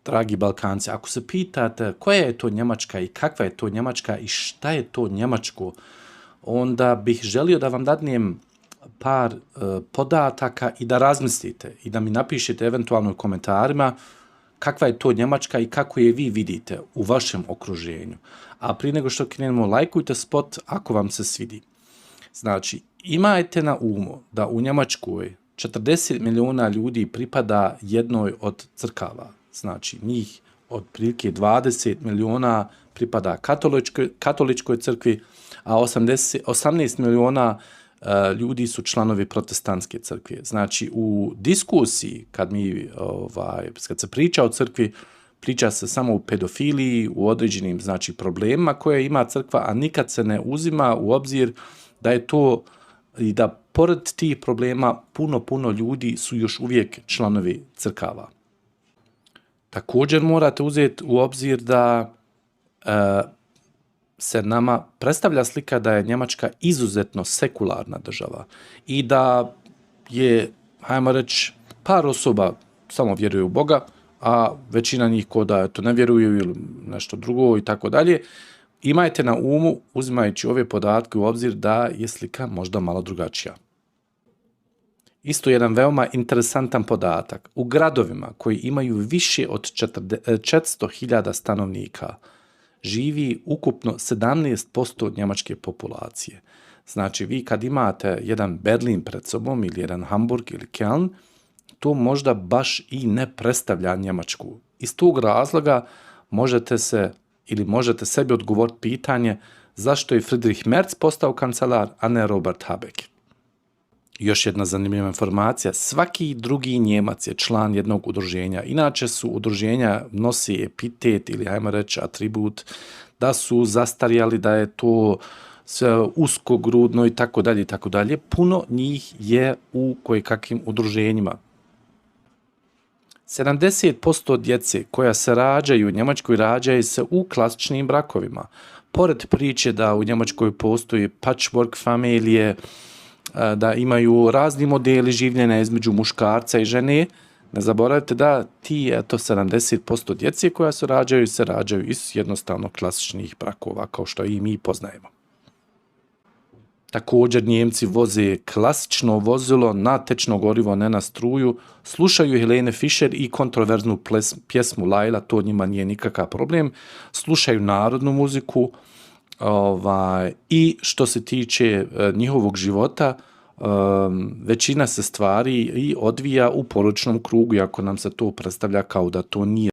dragi Balkanci, ako se pitate koja je to Njemačka i kakva je to Njemačka i šta je to njemačko, onda bih želio da vam dadnem par podataka i da razmislite i da mi napišete eventualno u komentarima kakva je to Njemačka i kako je vi vidite u vašem okruženju. A prije nego što krenemo, lajkujte spot ako vam se svidi. Znači, imajte na umu da u Njemačkoj 40 miliona ljudi pripada jednoj od crkava. Znači, njih otprilike 20 miliona pripada katoličkoj crkvi, a 18 miliona ljudi su članovi protestantske crkve. Znači, u diskusiji, kad se priča o crkvi, priča se samo o pedofiliji, u određenim problemima koje ima crkva, a nikad se ne uzima u obzir da je to i da pored tih problema puno ljudi su još uvijek članovi crkava. Također morate uzeti u obzir da se nama predstavlja slika da je Njemačka izuzetno sekularna država i da je, hajmo reći, par osoba samo vjeruju u Boga, a većina njih ko da to ne vjeruju ili nešto drugo i tako dalje. Imajte na umu, uzimajući ove podatke u obzir, da je slika možda malo drugačija. Isto jedan veoma interesantan podatak. U gradovima koji imaju više od 400.000 stanovnika živi ukupno 17% njemačke populacije. Znači, vi kad imate jedan Berlin pred sobom ili jedan Hamburg ili Köln, to možda baš i ne predstavlja Njemačku. Iz tog razloga možete sebi odgovoriti pitanje zašto je Friedrich Merz postao kancelar, a ne Robert Habeck. Još jedna zanimljiva informacija, svaki drugi Njemac je član jednog udruženja. Inače su udruženja nosi epitet ili, hajmo reći, atribut da su zastarjali, da je to sve uskogrudno i tako dalje. Puno njih je u kojekakvim udruženjima. 70% djece koja se rađaju u Njemačkoj rađaju se u klasičnim brakovima. Pored priče da u Njemačkoj postoji patchwork familije, da imaju razni modeli življenja između muškarca i žene, ne zaboravite da 70% djece koja se rađaju iz jednostavno klasičnih brakova, kao što i mi poznajemo. Također Njemci voze klasično vozilo na tečno gorivo, ne na struju, slušaju Helene Fischer i kontroverznu pjesmu Laila, to njima nije nikakav problem, slušaju narodnu muziku, i što se tiče njihovog života, većina se stvari i odvija u porodičnom krugu, iako nam se to predstavlja kao da to nije